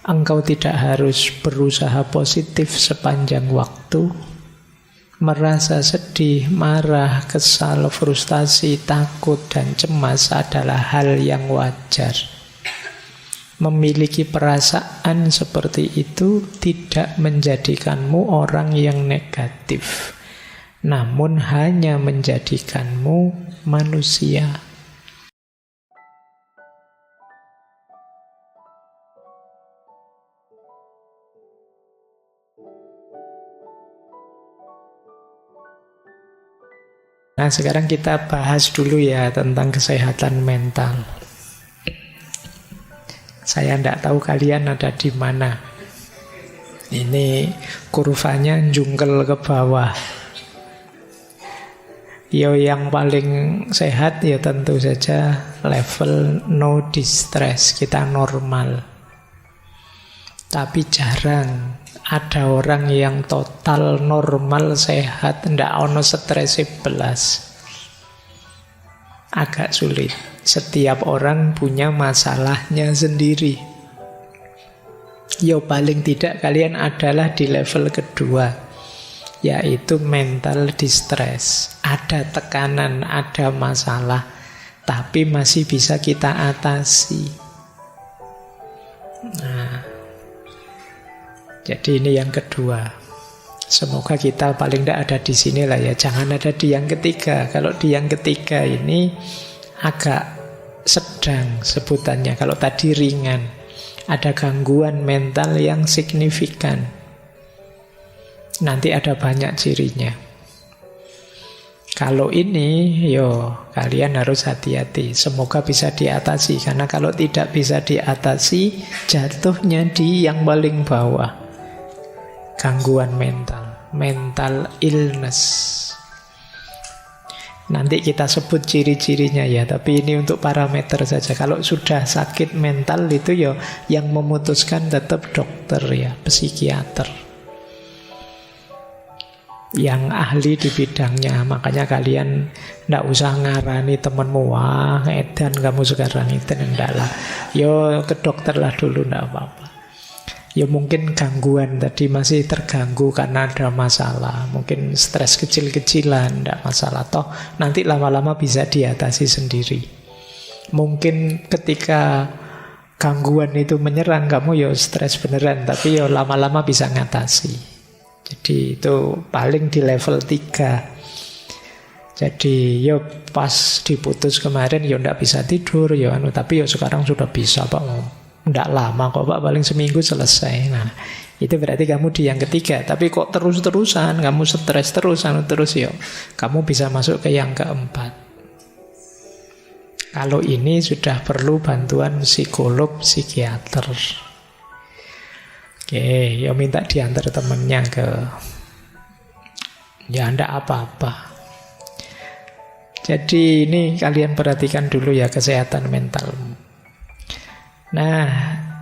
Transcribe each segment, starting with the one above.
Engkau tidak harus berusaha positif sepanjang waktu. Merasa sedih, marah, kesal, frustasi, takut, dan cemas adalah hal yang wajar. Memiliki perasaan seperti itu tidak menjadikanmu orang yang negatif, namun hanya menjadikanmu manusia. Nah, sekarang kita bahas dulu ya tentang kesehatan mental. Saya tidak tahu kalian ada di mana. Ini kurvanya jungkel ke bawah. Yo, yang paling sehat ya tentu saja level no distress, kita normal. Tapi jarang ada orang yang total normal sehat, ndak ono stres belas. Agak sulit. Setiap orang punya masalahnya sendiri. Yo, paling tidak kalian adalah di level kedua, yaitu mental distress. Ada tekanan, ada masalah, tapi masih bisa kita atasi. Nah, jadi ini yang kedua. Semoga kita paling tidak ada di sini lah ya. Jangan ada di yang ketiga. Kalau di yang ketiga ini agak sedang sebutannya. Kalau tadi ringan, ada gangguan mental yang signifikan. Nanti ada banyak cirinya. Kalau ini, kalian harus hati-hati. Semoga bisa diatasi. Karena kalau tidak bisa diatasi, jatuhnya di yang paling bawah. Gangguan mental, mental illness. Nanti kita sebut ciri-cirinya ya, tapi ini untuk parameter saja. Kalau sudah sakit mental itu yang memutuskan tetap dokter ya, psikiater. Yang ahli di bidangnya. Makanya kalian ndak usah ngarani temenmu, wah edan kamu sekarang itu, ndak lah. Ke dokter lah dulu, ndak apa-apa. Ya mungkin gangguan tadi masih terganggu karena ada masalah. Mungkin stres kecil-kecilan, tidak masalah. Toh nanti lama-lama bisa diatasi sendiri. Mungkin ketika gangguan itu menyerang kamu stres beneran, tapi lama-lama bisa ngatasi. Jadi itu paling di level 3. Jadi pas diputus kemarin tidak bisa tidur tapi sekarang sudah bisa Pak. Tidak lama kok Pak, paling seminggu selesai. Nah, itu berarti kamu di yang ketiga. Tapi kok terus-terusan kamu stres terus kamu bisa masuk ke yang keempat. Kalau ini sudah perlu bantuan psikolog, psikiater. Oke, minta diantar temennya ke. Ndak apa-apa. Jadi ini kalian perhatikan dulu ya kesehatan mentalmu. Nah,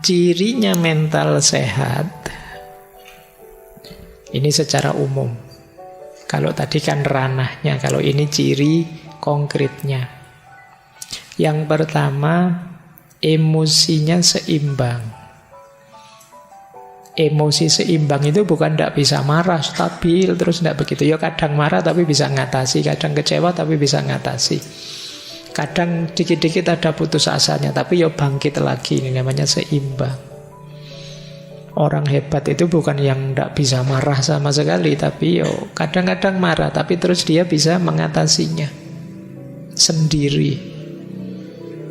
cirinya mental sehat ini secara umum. Kalau tadi kan ranahnya, kalau ini ciri konkretnya. Yang pertama, emosinya seimbang. Emosi seimbang itu bukan tidak bisa marah, stabil, terus tidak begitu. Kadang marah tapi bisa ngatasi, kadang kecewa tapi bisa ngatasi. Kadang dikit-dikit ada putus asanya, tapi bangkit lagi. Ini namanya seimbang. Orang hebat itu bukan yang tidak bisa marah sama sekali, tapi kadang-kadang marah, tapi terus dia bisa mengatasinya sendiri.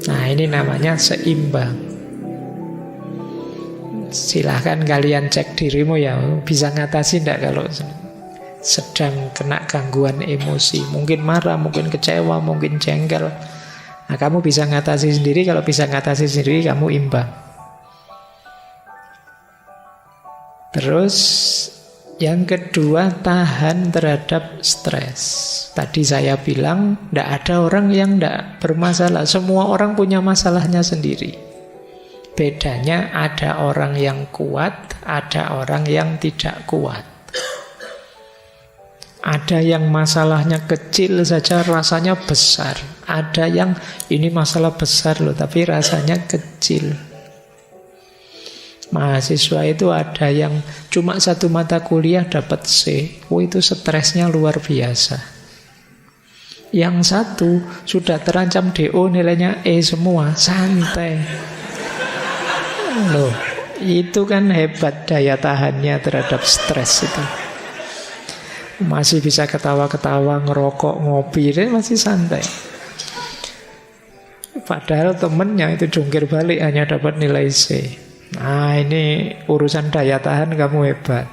Nah, ini namanya seimbang. Silahkan kalian cek dirimu bisa ngatasi tidak kalau sedang kena gangguan emosi. Mungkin marah, mungkin kecewa, mungkin jengkel. Nah, kamu bisa ngatasi sendiri. Kalau bisa ngatasi sendiri, kamu imbang. Terus yang kedua, tahan terhadap stres. Tadi saya bilang tidak ada orang yang tidak bermasalah. Semua orang punya masalahnya sendiri. Bedanya ada orang yang kuat, ada orang yang tidak kuat. Ada yang masalahnya kecil saja rasanya besar. Ada yang ini masalah besar loh tapi rasanya kecil. Mahasiswa itu ada yang cuma satu mata kuliah dapat C. Itu stresnya luar biasa. Yang satu sudah terancam DO, nilainya E semua, santai. Loh, itu kan hebat daya tahannya terhadap stres itu. Masih bisa ketawa-ketawa, ngerokok, ngopi, dia masih santai. Padahal temennya itu jungkir balik hanya dapat nilai C. Nah, ini urusan daya tahan kamu hebat.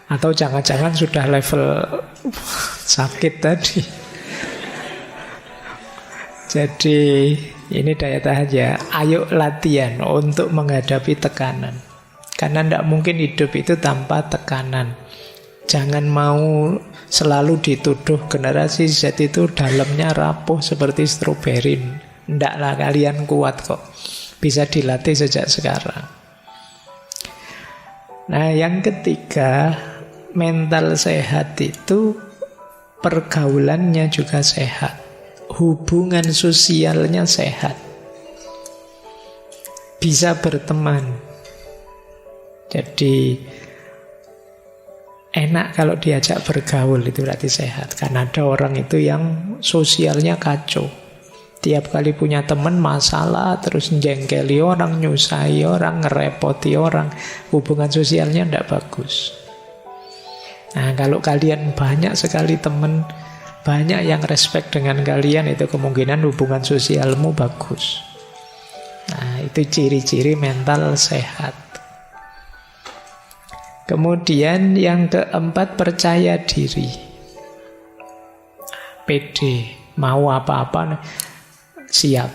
Atau jangan-jangan sudah level sakit tadi. Jadi ini daya tahan ya. Ayo latihan untuk menghadapi tekanan. Karena tidak mungkin hidup itu tanpa tekanan. Jangan mau selalu dituduh generasi Z itu dalamnya rapuh seperti stroberi. Ndaklah, kalian kuat kok. Bisa dilatih sejak sekarang. Nah, yang ketiga, mental sehat itu pergaulannya juga sehat. Hubungan sosialnya sehat. Bisa berteman. Jadi enak kalau diajak bergaul, itu berarti sehat. Karena ada orang itu yang sosialnya kacau. Tiap kali punya teman masalah, terus jengkeli orang, nyusahi orang, ngerepoti orang. Hubungan sosialnya tidak bagus. Nah, kalau kalian banyak sekali teman, banyak yang respect dengan kalian, itu kemungkinan hubungan sosialmu bagus. Nah, itu ciri-ciri mental sehat. Kemudian yang keempat, percaya diri. Pede, mau apa-apa siap.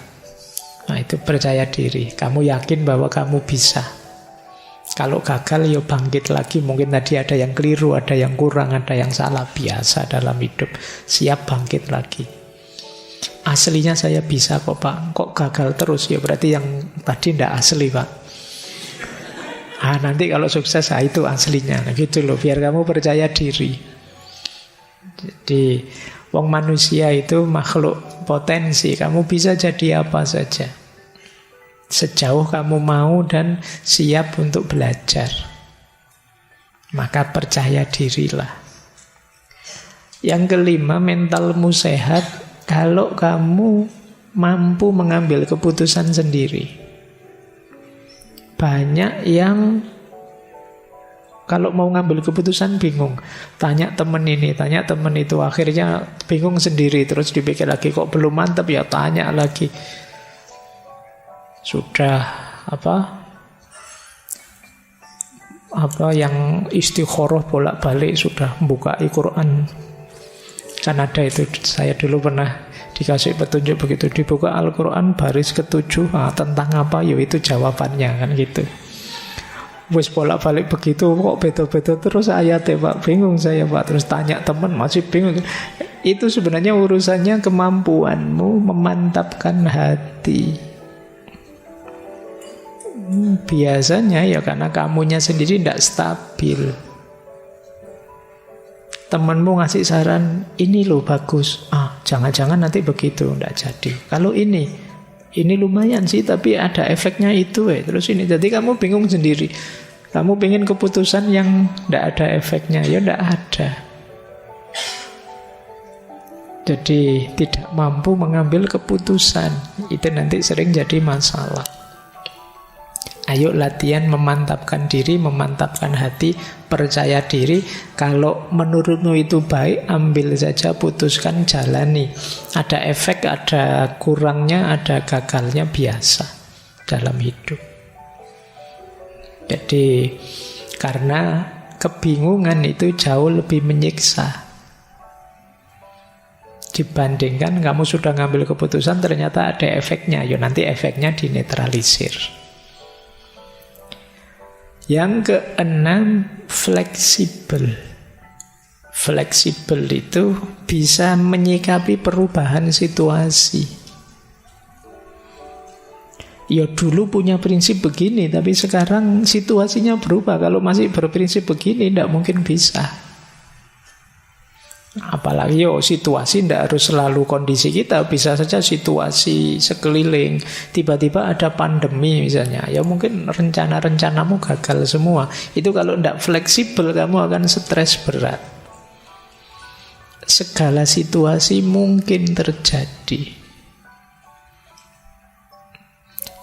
Nah, itu percaya diri. Kamu yakin bahwa kamu bisa. Kalau gagal, ya bangkit lagi. Mungkin tadi ada yang keliru, ada yang kurang, ada yang salah. Biasa dalam hidup. Siap bangkit lagi. Aslinya saya bisa kok, Pak. Kok gagal terus? Ya berarti yang tadi tidak asli, Pak. Nanti kalau sukses, itu aslinya. Nah, gitu loh, biar kamu percaya diri. Jadi wong manusia itu makhluk potensi. Kamu bisa jadi apa saja sejauh kamu mau dan siap untuk belajar. Maka percaya dirilah. Yang kelima, mentalmu sehat kalau kamu mampu mengambil keputusan sendiri. Banyak yang kalau mau ngambil keputusan bingung. Tanya temen ini, tanya temen itu. Akhirnya bingung sendiri. Terus dipikir lagi, kok belum mantap ya, tanya lagi. Sudah apa yang istikharah bolak-balik, sudah membuka Al-Quran. Kan ada itu, saya dulu pernah dikasih petunjuk begitu. Dibuka Al-Quran baris ke-7, tentang apa, itu jawabannya, kan gitu. Wis bolak-balik begitu, kok beda-beda terus ayatnya, Pak. Bingung saya, Pak. Terus tanya teman, masih bingung. Itu sebenarnya urusannya kemampuanmu memantapkan hati. Biasanya ya karena kamunya sendiri tidak stabil. Temanmu ngasih saran, ini loh bagus. Jangan-jangan nanti begitu, tidak jadi. Kalau ini lumayan sih, tapi ada efeknya itu. Terus ini, jadi kamu bingung sendiri. Kamu pengen keputusan yang tidak ada efeknya, ya tidak ada. Jadi tidak mampu mengambil keputusan. Itu nanti sering jadi masalah. Ayo latihan memantapkan diri, memantapkan hati, percaya diri. Kalau menurutmu itu baik, ambil saja, putuskan, jalani. Ada efek, ada kurangnya, ada gagalnya, biasa dalam hidup. Jadi karena kebingungan itu jauh lebih menyiksa dibandingkan kamu sudah ngambil keputusan ternyata ada efeknya. Nanti efeknya dinetralisir. Yang keenam, fleksibel. Fleksibel itu bisa menyikapi perubahan situasi. Ya dulu punya prinsip begini, tapi sekarang situasinya berubah. Kalau masih berprinsip begini, tidak mungkin bisa. Apalagi situasi tidak harus selalu kondisi kita, bisa saja situasi sekeliling. Tiba-tiba ada pandemi misalnya, ya mungkin rencana-rencanamu gagal semua. Itu kalau tidak fleksibel, kamu akan stres berat. Segala situasi mungkin terjadi.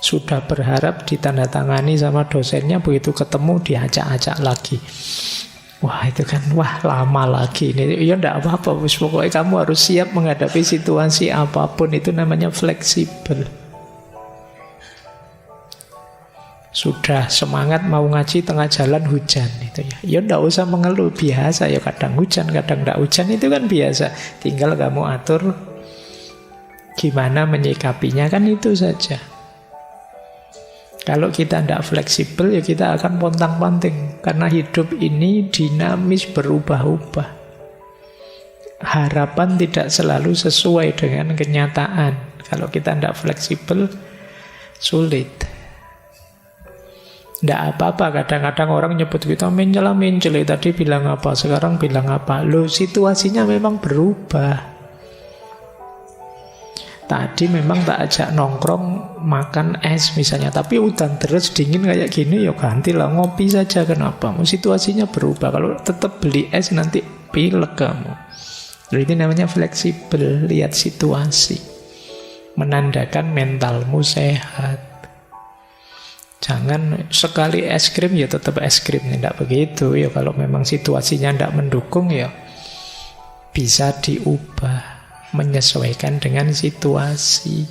Sudah berharap ditandatangani sama dosennya, begitu ketemu diajak-ajak lagi. Wah itu kan, lama lagi ini. Ya enggak apa-apa, pokoknya kamu harus siap menghadapi situasi apapun. Itu namanya fleksibel. Sudah semangat mau ngaji, tengah jalan hujan itu ya. Ya enggak usah mengeluh, biasa ya, kadang hujan, kadang enggak hujan, itu kan biasa. Tinggal kamu atur gimana menyikapinya, kan itu saja. Kalau kita tidak fleksibel, ya kita akan pontang-panting. Karena hidup ini dinamis, berubah-ubah. Harapan tidak selalu sesuai dengan kenyataan. Kalau kita tidak fleksibel, sulit. Tidak apa-apa, kadang-kadang orang nyebut kita mencela-mencela. Tadi bilang apa, sekarang bilang apa. Loh, situasinya memang berubah. Tadi memang tak ajak nongkrong makan es misalnya, tapi udan terus dingin kayak gini, ya gantilah ngopi saja. Kenapa? Situasinya berubah. Kalau tetap beli es nanti pilek kamu. Jadi ini namanya fleksibel, lihat situasi, menandakan mentalmu sehat. Jangan sekali es krim ya tetap es krim, tidak begitu ya. Kalau memang situasinya tidak mendukung, ya bisa diubah, menyesuaikan dengan situasi.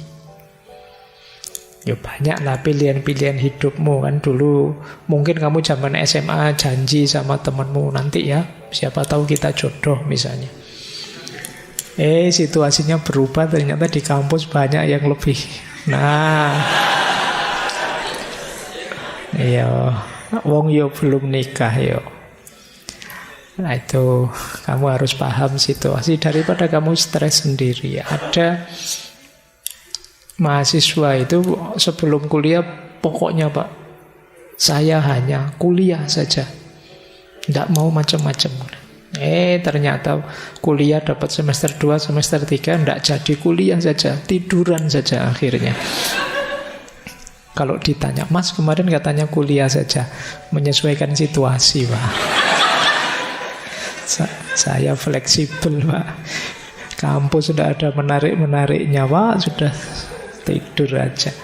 Ya banyaklah pilihan-pilihan hidupmu kan. Dulu mungkin kamu zaman SMA janji sama temanmu, nanti ya siapa tahu kita jodoh misalnya. Situasinya berubah, ternyata di kampus banyak yang lebih. Nah, iya, wong yo belum nikah yo. Nah itu kamu harus paham situasi daripada kamu stres sendiri. Ada mahasiswa itu sebelum kuliah, pokoknya Pak, saya hanya kuliah saja, tidak mau macam-macam. Ternyata kuliah dapat semester 2, semester 3, tidak jadi kuliah saja, tiduran saja akhirnya. Kalau ditanya, Mas kemarin katanya kuliah saja, menyesuaikan situasi Pak. Saya fleksibel Pak. Kampus sudah ada menarik-menariknya Pak, sudah tidur aja.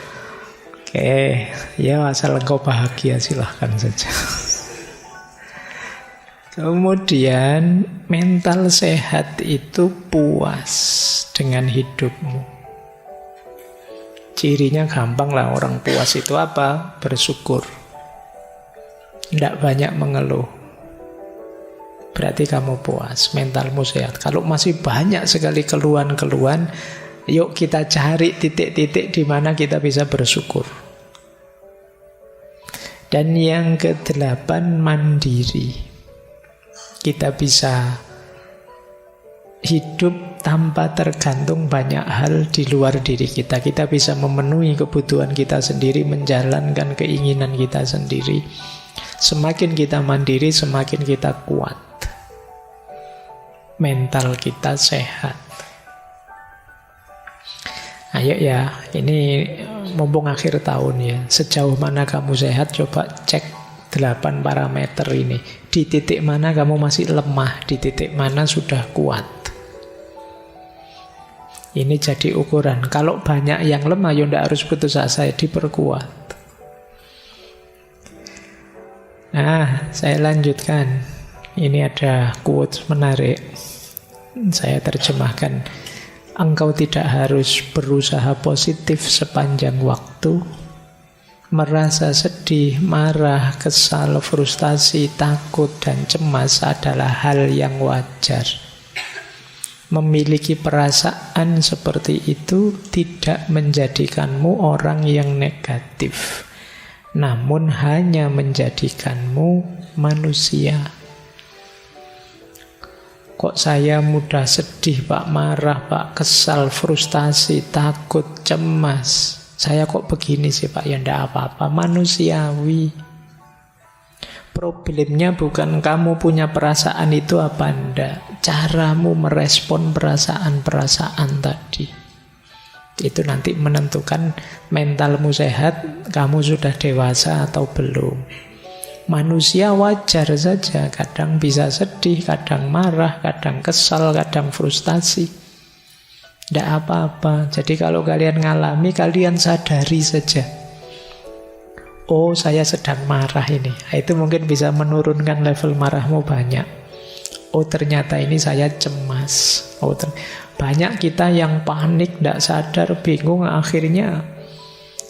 Oke, ya asal engkau bahagia silahkan saja. Kemudian mental sehat itu puas dengan hidupmu. Cirinya gampang lah, orang puas itu apa? Bersyukur. Tidak banyak mengeluh. Berarti kamu puas, mentalmu sehat. Kalau masih banyak sekali keluhan-keluhan, yuk kita cari titik-titik di mana kita bisa bersyukur. Dan yang ke-8, mandiri. Kita bisa hidup tanpa tergantung banyak hal di luar diri kita. Kita bisa memenuhi kebutuhan kita sendiri, menjalankan keinginan kita sendiri. Semakin kita mandiri, semakin kita kuat. Mental kita sehat. Ayo ya, ini mumpung akhir tahun ya. Sejauh mana kamu sehat, coba cek 8 parameter ini. Di titik mana kamu masih lemah, di titik mana sudah kuat. Ini jadi ukuran. Kalau banyak yang lemah, ya tidak harus putus asa, diperkuat. Nah, saya lanjutkan. Ini ada quotes menarik. Saya terjemahkan. Engkau tidak harus berusaha positif sepanjang waktu. Merasa sedih, marah, kesal, frustasi, takut, dan cemas adalah hal yang wajar. Memiliki perasaan seperti itu tidak menjadikanmu orang yang negatif, namun hanya menjadikanmu manusia. Kok saya mudah sedih, Pak, marah, Pak, kesal, frustasi, takut, cemas. Saya kok begini sih Pak? Ya enggak apa-apa, manusiawi. Problemnya bukan kamu punya perasaan itu apa enggak, caramu merespon perasaan-perasaan tadi. Itu nanti menentukan mentalmu sehat, kamu sudah dewasa atau belum. Manusia wajar saja, kadang bisa sedih, kadang marah, kadang kesal, kadang frustasi. Tidak apa-apa. Jadi kalau kalian ngalami, kalian sadari saja. Oh, saya sedang marah ini. Itu mungkin bisa menurunkan level marahmu banyak. Oh, ternyata ini saya cemas. Banyak kita yang panik, tidak sadar, bingung, akhirnya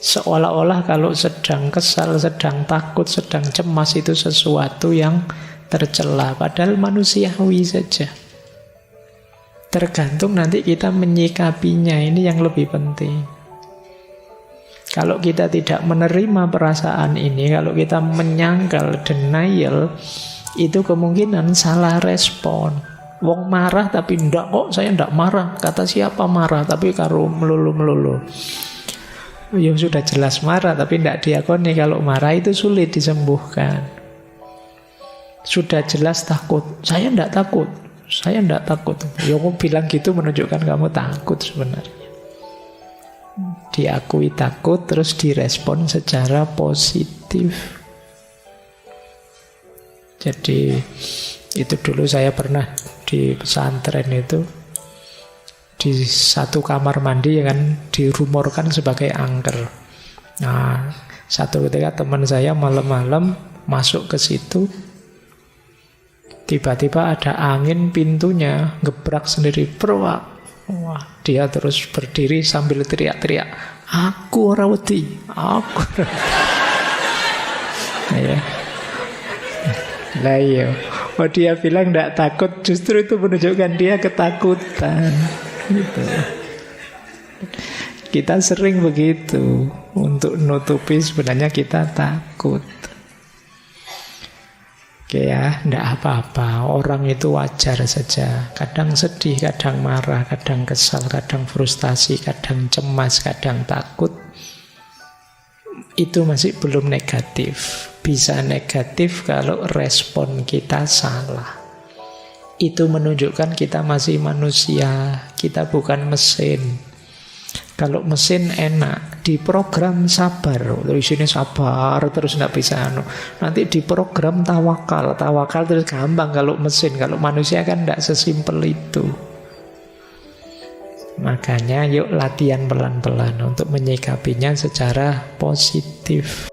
seolah-olah kalau sedang kesal, sedang takut, sedang cemas itu sesuatu yang tercela. Padahal manusiawi saja. Tergantung nanti kita menyikapinya, ini yang lebih penting. Kalau kita tidak menerima perasaan ini, kalau kita menyangkal, denial, itu kemungkinan salah respon. Wong marah tapi ndak kok, saya ndak marah. Kata siapa marah tapi karo melulu-melulu. Ya sudah jelas marah tapi ndak diakoni. Kalau marah itu sulit disembuhkan. Sudah jelas takut, saya ndak takut. Saya ndak takut. Ya kamu bilang gitu menunjukkan kamu takut sebenarnya. Diakui takut terus direspon secara positif. Jadi itu dulu saya pernah di pesantren itu, di satu kamar mandi yang kan dirumorkan sebagai angker. Nah, satu ketika teman saya malam-malam masuk ke situ, tiba-tiba ada angin, pintunya gebrak sendiri, perwak. Wah, dia terus berdiri sambil teriak-teriak, aku ora wedi, aku. Ya. Lah iya. Oh, dia bilang tidak takut, justru itu menunjukkan dia ketakutan. Gitu. Kita sering begitu, untuk nutupi sebenarnya kita takut. Oke ya, tidak apa-apa. Orang itu wajar saja. Kadang sedih, kadang marah, kadang kesal, kadang frustasi, kadang cemas, kadang takut. Itu masih belum negatif. Bisa negatif kalau respon kita salah. Itu menunjukkan kita masih manusia, kita bukan mesin. Kalau mesin enak, diprogram sabar. Terus ini sabar, terus nggak bisa. Nanti diprogram tawakal. Tawakal terus gampang kalau mesin. Kalau manusia kan nggak sesimpel itu. Makanya yuk latihan pelan-pelan untuk menyikapinya secara positif.